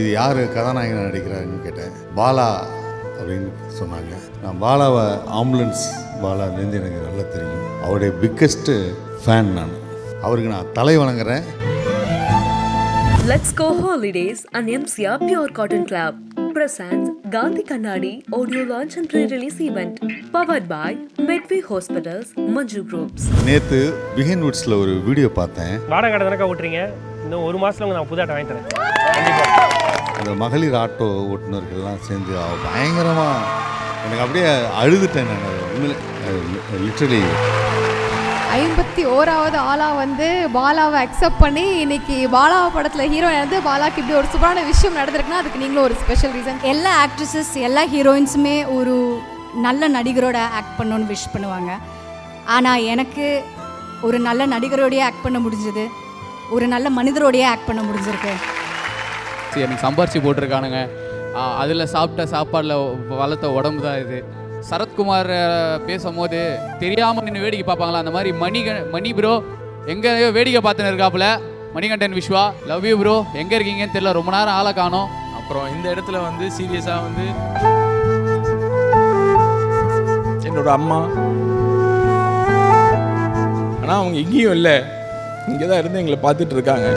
இது யார் கதாநாயகன் நடிக்கிறாருன்னு கேட்டேன். பாலா அப்படின்னு சொன்னாங்க. நான் பாலாவை ஆம்புலன்ஸ் பாலாலேருந்து எனக்கு நல்லா தெரியும். அவருடைய பிக்கஸ்ட்டு ஃபேன் நான். அவருக்கு நான் தலை வணங்குறேன். Let's go holidays and MCR Pure Cotton Club presents Gandhi Kannadi audio launch and pre-release event powered by Medway Hospitals, Manju Groups. நேற்று பிஹைண்ட் வுட்ஸில் ஒரு வீடியோ பார்த்தேன். வாடகை கடை தானக்கா ஓட்டுறீங்க, இன்னும் ஒரு மாதத்தில் நான் புது ஆட்டோ வாங்கி தரேன் கண்டிப்பாக. அந்த மகளிர் ஆட்டோ ஓட்டுநர்கள்லாம் சேர்ந்து பயங்கரமாக எனக்கு அப்படியே அழுதுட்டேன் நான். லிட்ரலி 51வது ஆளாக வந்து பாலாவை அக்செப்ட் பண்ணி இன்னைக்கு பாலா படத்தில் ஹீரோயின் வந்து பாலாக்கு இப்படி ஒரு சூப்பரான விஷயம் நடந்திருக்குன்னா அதுக்கு நீங்களும் ஒரு ஸ்பெஷல் ரீசன். எல்லா ஆக்ட்ரஸஸ் எல்லா ஹீரோயின்ஸுமே ஒரு நல்ல நடிகரோட ஆக்ட் பண்ணணும்னு விஷ் பண்ணுவாங்க. ஆனால் எனக்கு ஒரு நல்ல நடிகரோடையே ஆக்ட் பண்ண முடிஞ்சது, ஒரு நல்ல மனிதரோடையே ஆக்ட் பண்ண முடிஞ்சிருக்கு. எனக்கு சம்பாரிச்சு போட்டிருக்கானுங்க, அதில் சாப்பிட்ட சாப்பாடில் வளர்த்த உடம்பு தான் இது. சரத்குமார் பேசும்போது தெரியாமல் நின்று வேடிக்கை பார்ப்பாங்களா, அந்த மாதிரி மணி ப்ரோ எங்கேயோ வேடிக்கை பார்த்துன்னு இருக்காப்புல. Manikandan Viswa love you bro, எங்கே இருக்கீங்கன்னு தெரியல, ரொம்ப நேரம் ஆளை காணோம். அப்புறம் இந்த இடத்துல வந்து சீரியஸாக வந்து என்னோட அம்மா, ஆனால் அவங்க இங்கேயும் இல்லை, இங்கே தான் இருந்து எங்களை பார்த்துட்டு இருக்காங்க.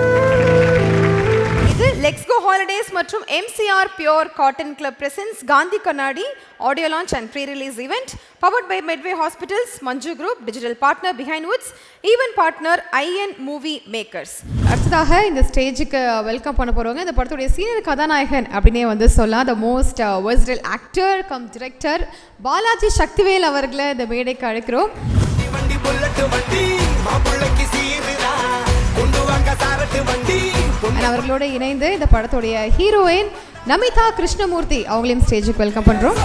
இது லெட்ஸ் கோ ஹாலிடேஸ் மற்றும் MCR Pure Cotton Club presents Gandhi Kannadi audio launch and pre-release event powered by Medway Hospitals, Manju Group, digital partner Behind Woods, event partner IN Movie Makers. அடுத்ததாக இந்த ஸ்டேஜுக்கு வெல்கம் பண்ண போகிறவங்க இந்த படத்துடைய senior கதாநாயகன் அப்படின்னே வந்து சொல்லலாம். The most versatile actor come director Balaji Sakthivel அவர்களை இந்த மேடைக்கு அழைக்கிறோம். அவர்களோட இணைந்து இந்த படத்துடைய ஹீரோயின் நமிதா கிருஷ்ணமூர்த்தி அவங்களையும் ஸ்டேஜுக்கு வெல்கம் பண்றோம்.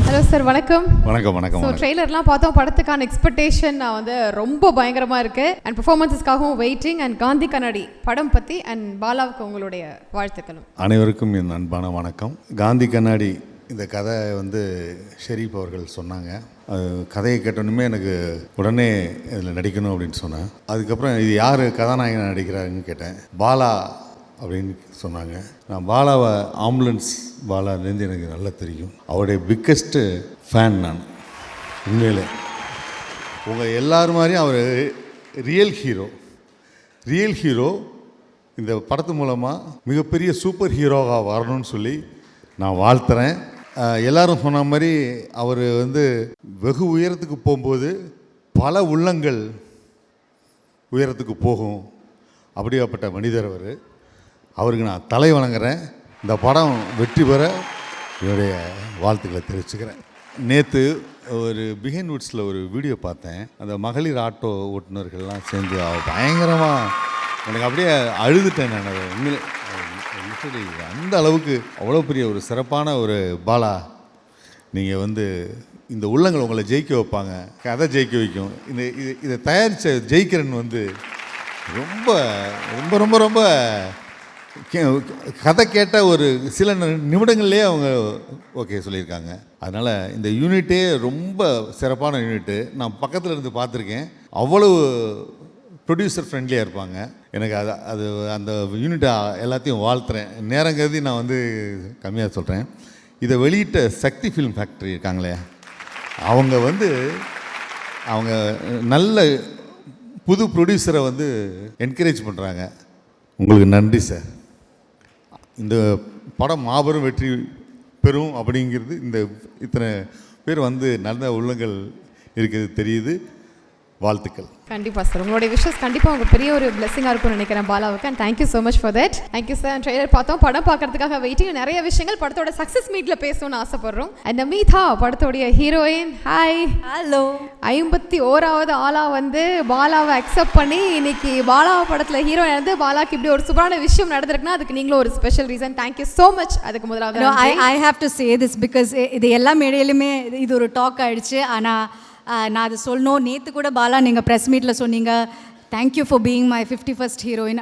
ஹலோ சார், வணக்கம். வணக்கம் வணக்கம். ஸோ ட்ரெய்லர்லாம் பார்த்தோம், படத்துக்கான எக்ஸ்பெக்டேஷன் வந்து ரொம்ப பயங்கரமாக இருக்குது அண்ட் பெர்ஃபார்மன்ஸஸ்க்காகவும் வெயிட்டிங். அண்ட் காந்தி கண்ணாடி படம் பற்றி அண்ட் பாலாவுக்கு உங்களுடைய வாழ்த்துக்களும். அனைவருக்கும் என் அன்பான வணக்கம். காந்தி கண்ணாடி இந்த கதை வந்து ஷெரீப் அவர்கள் சொன்னாங்க. அது கதையை கேட்டோன்னுமே எனக்கு உடனே இதில் நடிக்கணும் அப்படின்னு சொன்னேன். அதுக்கப்புறம் இது யார் கதாநாயகன் நடிக்கிறாருன்னு கேட்டேன். பாலா அப்படின்னு சொன்னாங்க. நான் பாலாவை ஆம்புலன்ஸ் பாலாலேருந்து எனக்கு நல்லா தெரியும். அவருடைய பிக்கஸ்ட்டு ஃபேன் நான். உண்மையிலே உங்கள் எல்லாரும் மாதிரியும் அவர் ரியல் ஹீரோ இந்த படத்து மூலமாக மிகப்பெரிய சூப்பர் ஹீரோவாக வரணும்னு சொல்லி நான் வாழ்த்துறேன். எல்லாரும் சொன்ன மாதிரி அவர் வந்து வெகு உயரத்துக்கு போகும்போது பல உள்ளங்கள் உயரத்துக்கு போகும். அப்படியாப்பட்ட மனிதர் அவருக்கு நான் தலை வணங்குறேன். இந்த படம் வெற்றி பெற என்னுடைய வாழ்த்துக்களை தெரிவிச்சுக்கிறேன். நேற்று ஒரு பிஹைண்ட் வுட்ஸில் ஒரு வீடியோ பார்த்தேன். அந்த மகளிர் ஆட்டோ ஓட்டுநர்கள்லாம் சேர்ந்து பயங்கரமாக எனக்கு அப்படியே அழுதுட்டேன் நான். உண்மையிலே அந்த அளவுக்கு அவ்வளோ பெரிய ஒரு சிறப்பான ஒரு பாலா. நீங்கள் வந்து இந்த உள்ளங்கள் உங்களை ஜெயிக்க வைப்பாங்க, கதை ஜெயிக்க வைக்கும். இதை தயாரித்த ஜெயிக்கிறன் வந்து ரொம்ப ரொம்ப ரொம்ப ரொம்ப கதை கேட்ட ஒரு சில நிமிடங்கள்லேயே அவங்க ஓகே சொல்லியிருக்காங்க. அதனால் இந்த யூனிட்டே ரொம்ப சிறப்பான யூனிட்டு. நான் பக்கத்தில் இருந்து பார்த்துருக்கேன். அவ்வளவு ப்ரொடியூசர் ஃப்ரெண்ட்லியாக இருப்பாங்க. எனக்கு அது அந்த யூனிட்டை எல்லாத்தையும் வாழ்த்துறேன். நேரம் கருதி நான் வந்து கம்மியாக சொல்கிறேன். இதை வெளியிட்ட சக்தி ஃபிலிம் ஃபேக்ட்ரி இருக்காங்களே, அவங்க நல்ல புது ப்ரொடியூசரை வந்து என்கரேஜ் பண்ணுறாங்க. உங்களுக்கு நன்றி சார். இந்த படம் மாபெரும் வெற்றி பெறும் அப்படிங்கிறது இத்தனை பேர் வந்து நல்ல உள்ளங்கள் இருக்கிறது தெரியுது. வாழ்த்துக்கள். கண்டிப்பாக சார், உங்களுடைய விஷஸ் கண்டிப்பாக உங்களுக்கு பெரிய ஒரு பிளெஸிங்காக இருக்கும்னு நினைக்கிறேன் பாலாவுக்கு. And thank you so much for that. Thank you sir. Trailer பார்த்தோம், படம் பார்க்கறதுக்காக வெயிட்டிங். நிறைய விஷயங்கள் படத்தோட சக்ஸஸ் மீட்டில் பேசணும்னு ஆசைப்படுறோம். அண்ட் நமிதா படத்தோடைய ஹீரோயின், ஹாய். ஹலோ. 51வது ஆளாக வந்து பாலாவை அக்செப்ட் பண்ணி இன்னைக்கு பாலா படத்தில் ஹீரோயின் வந்து பாலாக்கு இப்படி ஒரு சூப்பரான விஷயம் நடந்திருக்குன்னா அதுக்கு நீங்களும் ஒரு special reason. Thank you so much. அதுக்கு முதலாவது I have to say this because இது எல்லா மேடையிலுமே இது ஒரு டாக் ஆகிடுச்சு. ஆனால் நான் அது சொல்லணும். நேற்று கூட பாலா நீங்கள் ப்ரெஸ் மீட்டில் சொன்னீங்க, thank you for being my 51st heroine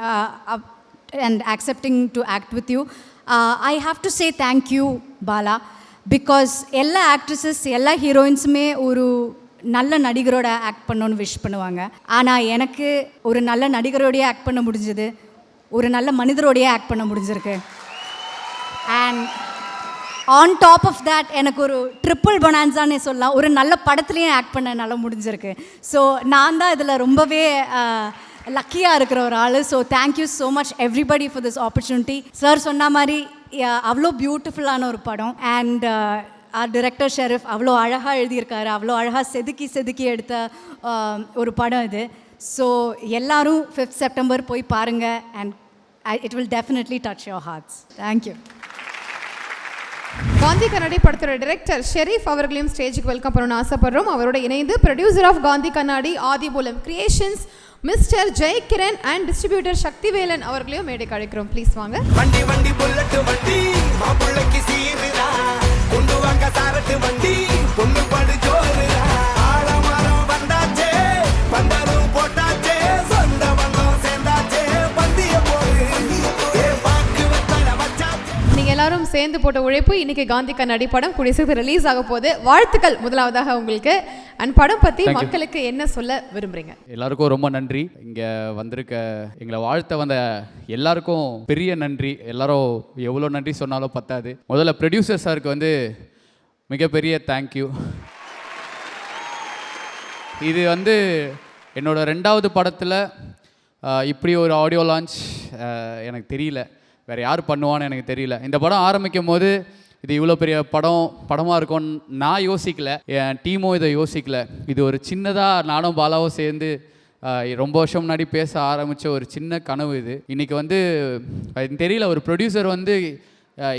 and accepting to act with you. I have to say thank you Bala, because எல்லா ஆக்ட்ரஸஸ் எல்லா ஹீரோயின்ஸுமே ஒரு நல்ல நடிகரோட ஆக்ட் பண்ணணும்னு விஷ் பண்ணுவாங்க. ஆனால் எனக்கு ஒரு நல்ல நடிகரோடையே ஆக்ட் பண்ண முடிஞ்சது, ஒரு நல்ல மனிதரோடையே ஆக்ட் பண்ண முடிஞ்சிருக்கு. And on top of that எனக்கு ஒரு ட்ரிப்பிள் பொனான்ஸானே சொல்லலாம், ஒரு நல்ல படத்துலேயும் ஆக்ட் பண்ண நல்லா முடிஞ்சிருக்கு. ஸோ நான் தான் இதில் ரொம்பவே லக்கியாக இருக்கிற ஒரு ஆள். So thank you so much everybody for this opportunity. Sir சொன்ன மாதிரி அவ்வளோ பியூட்டிஃபுல்லான ஒரு படம். அண்ட் டிரெக்டர் ஷெரீஃப் அவ்வளோ அழகாக எழுதியிருக்காரு, அவ்வளோ அழகாக செதுக்கி எடுத்த ஒரு படம் இது. ஸோ எல்லாரும் 5th September போய் பாருங்கள். And it will definitely touch your hearts. Thank you. Gandhi கண்ணாடி படத்தோட டைரக்டர் ஷெரீஃப் அவர்களையும் ஸ்டேஜுக்கு வெல்கம் பண்ணணும்னு ஆசைப்படுறோம். அவரோட இணைந்து producer of Gandhi Kannadi Adhimoolam creations mister Jayakiran and distributor Sakthivelan அவர்களையும் மேடைக்கு அழைக்கிறோம். ப்ளீஸ் வாங்க. வண்டி வண்டி புல்லட் வண்டி மாப்பிள்ளைக்கு சீருடா, கொண்டு வாங்க சாரட்டு வண்டி பொண்ணு படு ஜோருடா, ஆலமரம் வந்தாச்சே பந்தலும் போட்டாச்சே, சொந்த பந்தம் சேர்ந்தாச்சே, பந்திய போடு பாக்கு வெத்தல வச்சாச்சே. நீங்க எல்லாரும் சேர்ந்து போட்ட உழைப்பு இன்னைக்கு காந்தி கண்ணாடி படம் கூடிய சீக்கிரம் ரிலீஸ் ஆக போகுது. வாழ்த்துக்கள் முதலாவதாக உங்களுக்கு. அண்ட் படம் பத்தி மக்களுக்கு என்ன சொல்ல விரும்புறீங்க? எல்லாருக்கும் ரொம்ப நன்றி. இங்கே வந்திருக்க எங்களை வாழ்த்த வந்த எல்லாருக்கும் பெரிய நன்றி. எல்லாரும் எவ்வளோ நன்றி சொன்னாலும் பத்தாது. முதல்ல ப்ரொடியூசர் சாருக்கு வந்து மிகப்பெரிய தேங்க்யூ. இது வந்து என்னோட 2வது படத்தில் இப்படி ஒரு ஆடியோ லான்ச் எனக்கு தெரியல, வேறு யார் பண்ணுவான்னு எனக்கு தெரியல. இந்த படம் ஆரம்பிக்கும் போது இது இவ்வளோ பெரிய படமாக இருக்கும்னு நான் யோசிக்கல, என் டீமும் இதை யோசிக்கல. இது ஒரு சின்னதாக நானும் பாலாவும் சேர்ந்து ரொம்ப வருஷம் முன்னாடி பேச ஆரம்பித்த ஒரு சின்ன கனவு இது. இன்றைக்கி வந்து தெரியல, ஒரு ப்ரொடியூசர் வந்து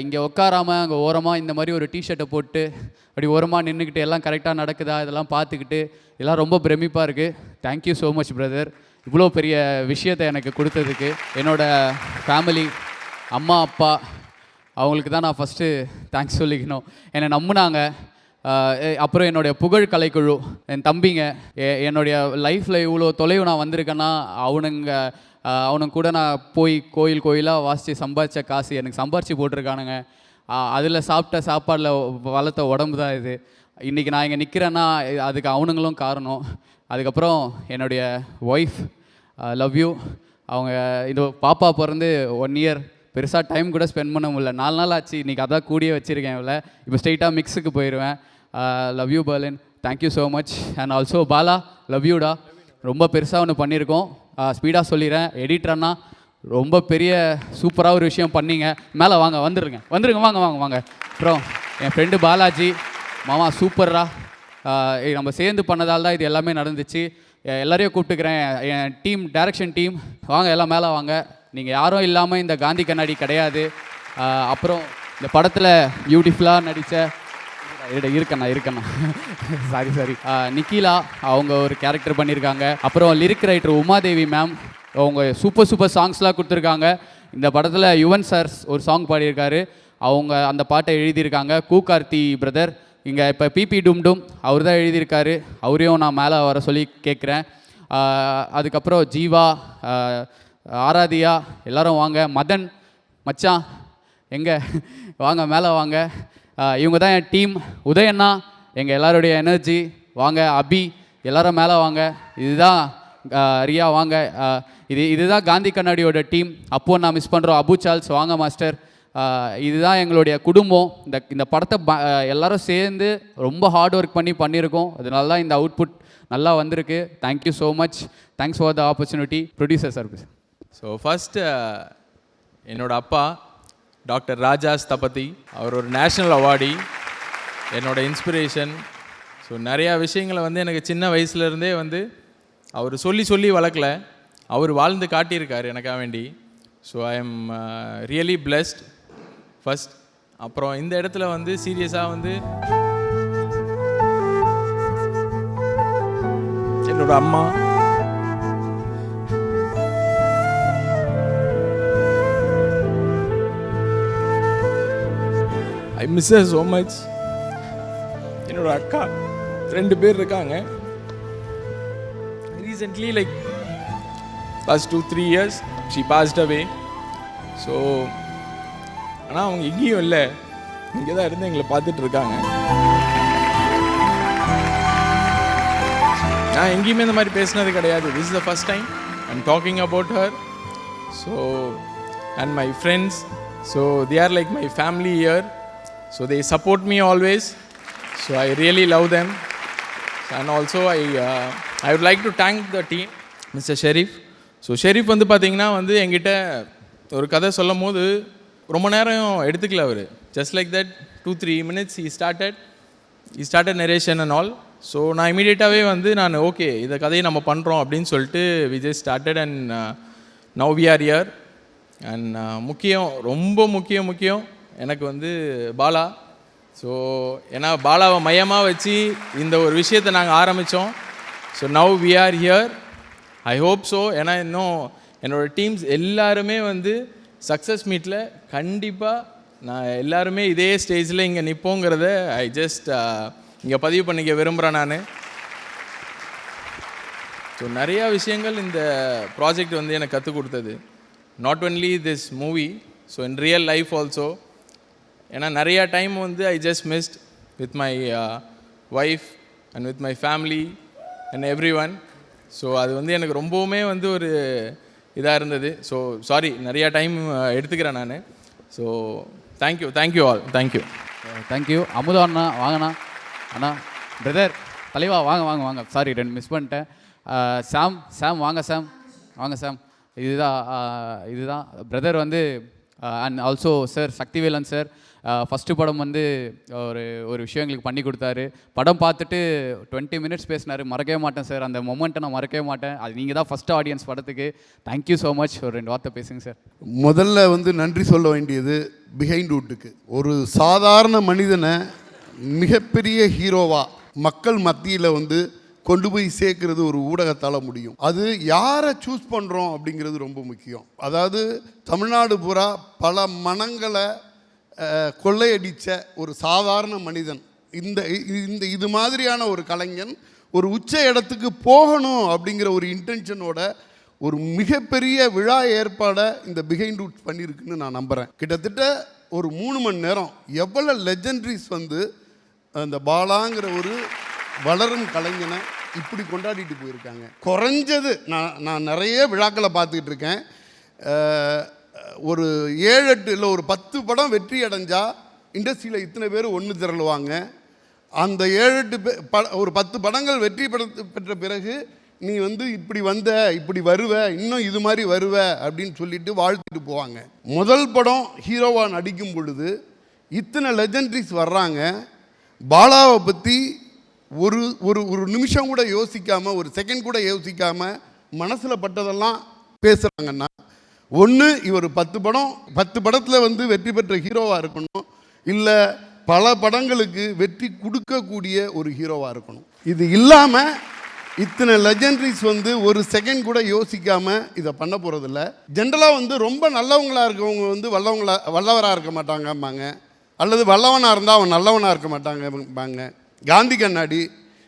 இங்கே உட்காராமல் அங்கே ஓரமாக இந்த மாதிரி ஒரு டிஷர்ட்டை போட்டு அப்படி ஓரமாக நின்றுக்கிட்டு எல்லாம் கரெக்டாக நடக்குதா இதெல்லாம் பார்த்துக்கிட்டு இதெல்லாம் ரொம்ப பிரமிப்பாக இருக்குது. தேங்க்யூ ஸோ மச் பிரதர், இவ்வளோ பெரிய விஷயத்தை எனக்கு கொடுத்ததுக்கு. என்னோடய ஃபேமிலி, அம்மா அப்பா, அவங்களுக்கு தான் நான் ஃபஸ்ட்டு தேங்க்ஸ் சொல்லிக்கணும். என்னை நம்பினாங்க. அப்புறம் என்னுடைய புகழ் கலைக்குழு, என் தம்பிங்க, என்னுடைய லைஃப்பில் இவ்வளோ தொலைவு நான் வந்திருக்கேன்னா அவனுங்க கூட நான் போய் கோயிலாக வாசித்து சம்பாதிச்ச காசு எனக்கு சம்பாரித்து போட்டிருக்கானுங்க. அதில் சாப்பிட்ட சாப்பாடில் வளர்த்த உடம்பு தான் இது. இன்றைக்கி நான் இங்கே நிற்கிறேன்னா அதுக்கு அவனுங்களும் காரணம். அதுக்கப்புறம் என்னுடைய ஒய்ஃப், லவ் யூ. அவங்க இது பாப்பா பிறந்து 1 year, பெருசாக டைம் கூட ஸ்பெண்ட் பண்ண முடியல. 4 நாள் ஆச்சு. இன்றைக்கி அதான் கூடியே வச்சுருக்கேன். இவ்வளோ இப்போ ஸ்ட்ரெயிட்டாக மிக்ஸுக்கு போயிடுவேன். Love you Berlin, thank you so much. And also Bala, love யூடா. ரொம்ப பெருசாக ஒன்று பண்ணியிருக்கோம். ஸ்பீடாக சொல்லிடுறேன், எடிட்டர்னா ரொம்ப பெரிய சூப்பராக ஒரு விஷயம் பண்ணிங்க. மேலே வாங்க, வந்துருங்க வாங்க. அப்புறம் என் ஃப்ரெண்டு பாலாஜி மாமா, சூப்பரா. நம்ம சேர்ந்து பண்ணதால் தான் இது எல்லாமே நடந்துச்சு. எல்லாரையும் கூப்பிட்டுக்கிறேன். என் டீம், டைரக்ஷன் டீம், வாங்க எல்லாம் மேலே வாங்க. நீங்கள் யாரும் இல்லாமல் இந்த காந்தி கண்ணாடி கிடையாது. அப்புறம் இந்த படத்தில் பியூட்டிஃபுல்லாக நடித்த இருக்கண்ணா சாரி நிக்கிலா, அவங்க ஒரு கேரக்டர் பண்ணியிருக்காங்க. அப்புறம் லிரிக் ரைட்டர் உமாதேவி மேம், அவங்க சூப்பர் சாங்ஸ்லாம் கொடுத்துருக்காங்க. இந்த படத்தில் யுவன் சார் ஒரு சாங் பாடியிருக்காரு, அவங்க அந்த பாட்டை எழுதியிருக்காங்க. கார்த்தி பிரதர் இங்கே இப்போ பிபி டும் அவர் தான் எழுதியிருக்காரு. அவரையும் நான் மேலே வர சொல்லி கேட்குறேன். அதுக்கப்புறம் ஜீவா, ஆராதியா, எல்லோரும் வாங்க. மதன் மச்சான் எங்கே வாங்க, மேலே வாங்க. இவங்க தான் என் டீம். உதயண்ணா எங்கள் எல்லாருடைய எனர்ஜி, வாங்க. அபி, எல்லோரும் மேலே வாங்க. இதுதான் ரியா, வாங்க. இதுதான் காந்தி கண்ணாடியோட டீம். அப்போது நான் மிஸ் பண்ணுறோம். அபு சார்ல்ஸ், வாங்க மாஸ்டர். இதுதான் எங்களுடைய குடும்பம். இந்த படத்தை எல்லோரும் சேர்ந்து ரொம்ப ஹார்ட் ஒர்க் பண்ணியிருக்கோம். அதனால தான் இந்த அவுட்புட் நல்லா வந்திருக்கு. Thank you so much. Thanks for the opportunity. Producer sir. So first என்னோடய அப்பா டாக்டர் ராஜா ஸ்தபதி, அவர் ஒரு நேஷ்னல் அவார்டி, என்னோட இன்ஸ்பிரேஷன். ஸோ நிறையா விஷயங்களை வந்து எனக்கு சின்ன வயசுலேருந்தே வந்து அவர் சொல்லி வளர்க்கல, அவர் வாழ்ந்து காட்டியிருக்கார் எனக்காக வேண்டி. So I am really blessed first. அப்புறம் இந்த இடத்துல வந்து சீரியஸாக வந்து என்னோட அம்மா, I miss her so much. என்னோட அக்கா 2 பேர் இருக்காங்க. Recently like past 2-3 years she passed away. So ஆனால் அவங்க எங்கேயும் இல்லை, இங்கே தான் இருந்து எங்களை பார்த்துட்டு இருக்காங்க. நான் எங்கேயுமே இந்த மாதிரி பேசினது கிடையாது. This is the first time I'm talking about her. So and my friends, so they are like my family here. So they support me always. So I really love them. And also I would like to thank the team, mister Sharif. So Sharif வந்து பார்த்திங்கன்னா வந்து என்கிட்ட ஒரு கதை சொல்லும் போது ரொம்ப நேரம் எடுத்துக்கல அவர். Just like that 2-3 minutes he started narration and all. So நான் இமீடியட்டாகவே வந்து நான் ஓகே இந்த கதையை நம்ம பண்ணுறோம் அப்படின்னு சொல்லிட்டு we just started and now we are here. And முக்கியம், ரொம்ப முக்கியம் எனக்கு வந்து பாலா. ஸோ ஏன்னா பாலாவை மையமாக வச்சு இந்த ஒரு விஷயத்தை நாங்கள் ஆரம்பித்தோம். So now we are here. I hope so. ஏன்னா இன்னும் என்னோடய டீம்ஸ் எல்லாருமே வந்து சக்ஸஸ் மீட்டில் கண்டிப்பாக நான் எல்லாருமே இதே ஸ்டேஜில் இங்கே நிற்போங்கிறத ஐ ஜஸ்ட் இங்கே பதிவு பண்ணிக்க விரும்புகிறேன் நான். ஸோ நிறையா விஷயங்கள் இந்த ப்ராஜெக்ட் வந்து எனக்கு கற்றுக் கொடுத்தது. Not only this movie, so in real life also. ஏன்னா நிறையா டைம் வந்து I just missed with my wife and with my family and everyone. So அது வந்து எனக்கு ரொம்பவுமே வந்து ஒரு இதாக இருந்தது. ஸோ சாரி, நிறையா டைம் எடுத்துக்கிறேன் நான். So thank you all. Thank you Amudha அண்ணா. வாங்கண்ணா. அண்ணா பிரதர் தலைவா வாங்க. சாரி 2 மிஸ் பண்ணிட்டேன். சாம் வாங்க சாம். இதுதான் பிரதர் வந்து and also sir Sakthivelan sir first படம் வந்து ஒரு விஷயம் எங்களுக்கு பண்ணி கொடுத்தாரு. படம் பார்த்துட்டு 20 minutes பேசினார். மறக்கவே மாட்டேன் சார், அந்த மொமெண்ட்டை நான் மறக்கவே மாட்டேன். அது நீங்கள் தான் ஃபஸ்ட்டு ஆடியன்ஸ் படத்துக்கு. Thank you so much. ஒரு 2 வார்த்தை பேசுங்க சார். முதல்ல வந்து நன்றி சொல்ல வேண்டியது பிஹைண்ட்வுட்டுக்கு. ஒரு சாதாரண மனிதனை மிகப்பெரிய ஹீரோவாக மக்கள் மத்தியில் வந்து கொண்டு போய் சேர்க்கறது ஒரு ஊடகத்தால் முடியும். அது யாரை சூஸ் பண்ணுறோம் அப்படிங்கிறது ரொம்ப முக்கியம். அதாவது தமிழ்நாடு பூரா பல மனங்களை கொள்ளையடித்த ஒரு சாதாரண மனிதன் இது மாதிரியான ஒரு கலைஞன் ஒரு உச்ச இடத்துக்கு போகணும் அப்படிங்கிற ஒரு இன்டென்ஷனோட ஒரு மிகப்பெரிய விழா ஏற்பாடை இந்த பிஹைண்ட்வுட்ஸ் பண்ணியிருக்குன்னு நான் நம்புகிறேன். கிட்டத்தட்ட ஒரு 3 மணி நேரம் எவ்வளோ லெஜெண்டரிஸ் வந்து அந்த பாலாங்கிற ஒரு வளரும் கலைஞனை இப்படி கொண்டாடிட்டு போயிருக்காங்க. குறைஞ்சது நான் நிறைய விழாக்களை பார்த்துக்கிட்டு இருக்கேன். ஒரு 7-8 இல்லை ஒரு 10 படம் வெற்றி அடைஞ்சால் இண்டஸ்ட்ரியில் இத்தனை பேர் ஒன்று திரளுவாங்க. அந்த 7-8 ஒரு 10 படங்கள் வெற்றி பெற்ற பிறகு நீ வந்து இப்படி வருவ, இன்னும் இது மாதிரி வருவ அப்படின்னு சொல்லிட்டு வாழ்த்துட்டு போவாங்க. முதல் படம் ஹீரோவாக நடிக்கும் பொழுது இத்தனை லெஜெண்டரிஸ் வர்றாங்க. பாலாவை பற்றி ஒரு ஒரு ஒரு நிமிஷம் கூட யோசிக்காமல், ஒரு செகண்ட் கூட யோசிக்காமல் மனசில் பட்டதெல்லாம் பேசுகிறாங்கன்னா, ஒன்று இவர் 10 படத்தில் வந்து வெற்றி பெற்ற ஹீரோவாக இருக்கணும், இல்லை பல படங்களுக்கு வெற்றி கொடுக்கக்கூடிய ஒரு ஹீரோவாக இருக்கணும். இது இல்லாமல் இத்தனை லெஜெண்டரிஸ் வந்து ஒரு செகண்ட் கூட யோசிக்காமல் இதை பண்ண போகிறதில்ல. ஜென்ரலாக வந்து ரொம்ப நல்லவங்களாக இருக்கவங்க வந்து வல்லவராக இருக்க மாட்டாங்கம்பாங்க, அல்லது வல்லவனாக இருந்தால் அவன் நல்லவனாக இருக்க மாட்டாங்கம்பாங்க. காந்தி கண்ணாடி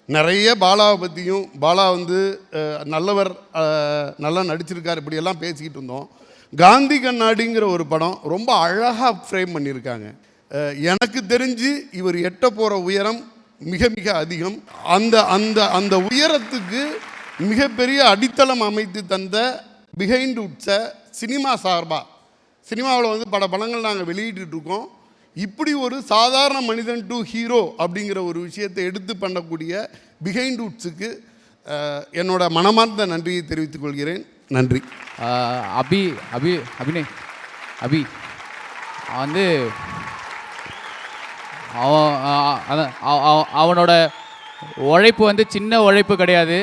நிறைய பாலாவை பற்றியும், பாலா வந்து நல்லவர், நல்லா நடிச்சிருக்கார், இப்படியெல்லாம் பேசிக்கிட்டு இருந்தோம். காந்தி கண்ணாடிங்கிற ஒரு படம் ரொம்ப அழகாக ஃப்ரேம் பண்ணியிருக்காங்க. எனக்கு தெரிஞ்சு இவர் எட்ட போகிற உயரம் மிக மிக அதிகம். அந்த அந்த அந்த உயரத்துக்கு மிகப்பெரிய அடித்தளம் அமைத்து தந்த பிஹைண்ட்வுட்ஸை சினிமா சார்பாக, சினிமாவில் வந்து பல படங்கள் நாங்கள் வெளியிட்டுருக்கோம். இப்படி ஒரு சாதாரண மனிதன் டு ஹீரோ அப்படிங்கிற ஒரு விஷயத்தை எடுத்து பண்ணக்கூடிய பிஹைண்ட்வுட்ஸுக்கு என்னோட மனமார்ந்த நன்றியை தெரிவித்துக் கொள்கிறேன். நன்றி. அபிநய் வந்து அவனோட உழைப்பு வந்து சின்ன உழைப்பு கிடையாது,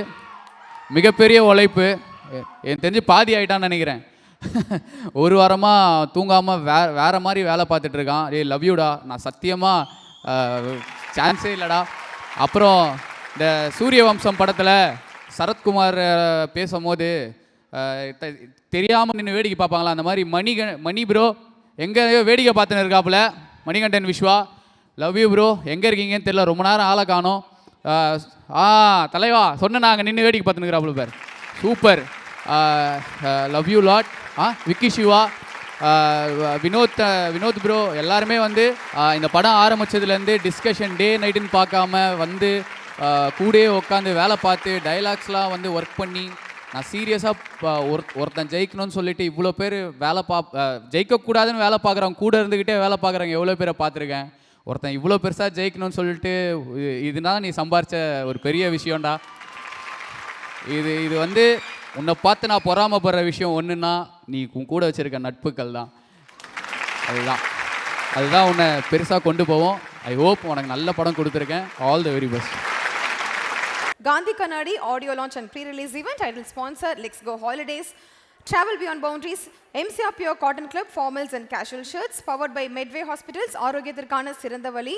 மிகப்பெரிய உழைப்பு. எனக்கு தெரிஞ்சு பாதி ஆகிட்டான்னு நினைக்கிறேன். ஒரு வாரமாக தூங்காமல் வேறு மாதிரி வேலை பார்த்துட்ருக்கான். டே லவ் யூடா, நான் சத்தியமாக சான்ஸே இல்லைடா. அப்புறம் இந்த சூரிய வம்சம் படத்தில் சரத்குமார் பேசும்போது தெரியாமல் நின்று வேடிக்கை பார்ப்பாங்களா, அந்த மாதிரி மணி ப்ரோ எங்கேயோ வேடிக்கை பார்த்துன்னு இருக்காப்புல. Manikandan Viswa, love you bro, எங்கே இருக்கீங்கன்னு தெரியல, ரொம்ப நேரம் ஆளை காணோம். தலைவா சொன்ன நாங்கள் நின்று வேடிக்கை பார்த்துன்னுக்குறாப்புல பேர். Super, love you lot. Vicky Siva, Vinod bro எல்லாருமே வந்து இந்த படம் ஆரம்பித்ததுலேருந்து டிஸ்கஷன் டே நைட்டுன்னு பார்க்காம வந்து கூடயே உட்காந்து வேலை பார்த்து டைலாக்ஸ்லாம் வந்து ஒர்க் பண்ணி நான் சீரியஸாக ஒருத்தன் ஜெயிக்கணும்னு சொல்லிட்டு இவ்வளோ பேர் வேலை ஜெயிக்கக்கூடாதுன்னு வேலை பார்க்குறவங்க கூட இருந்துக்கிட்டே வேலை பார்க்குறவங்க எவ்வளோ பேரை பார்த்துருக்கேன். ஒருத்தன் இவ்வளோ பெருசாக ஜெயிக்கணும்னு சொல்லிட்டு இதுதான் நீ சம்பாரித்த ஒரு பெரிய விஷயம்டா. இது வந்து உன்னை பார்த்து நான் பொறாமப்படுற விஷயம் ஒன்றுன்னா நீ உன் கூட வச்சுருக்க நட்புகள் தான். அதுதான் உன்னை பெருசாக கொண்டு போவோம். ஐ ஹோப் உனக்கு நல்ல படம் கொடுத்துருக்கேன். All the very best. Gandhi Kannadi audio launch and pre-release event. Title sponsor Let's Go Holidays. Travel Beyond Boundaries. MCR Pure Cotton Club formals and casual shirts. Powered by Medway Hospitals. Arogyatharkana Sirandavali.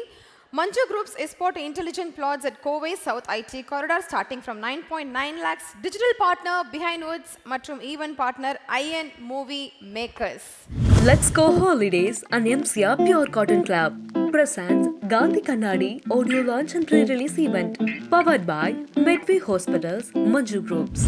Manju Group's Esport Intelligent Plots at Kovai South IT Corridor starting from 9.9 lakhs. Digital partner Behind Woods மற்றும் event partner IN Movie Makers. Let's Go Holidays and MCR Pure Cotton Club presents Gandhi Kannadi audio launch and pre-release event powered by Medway Hospitals, Manju Groups.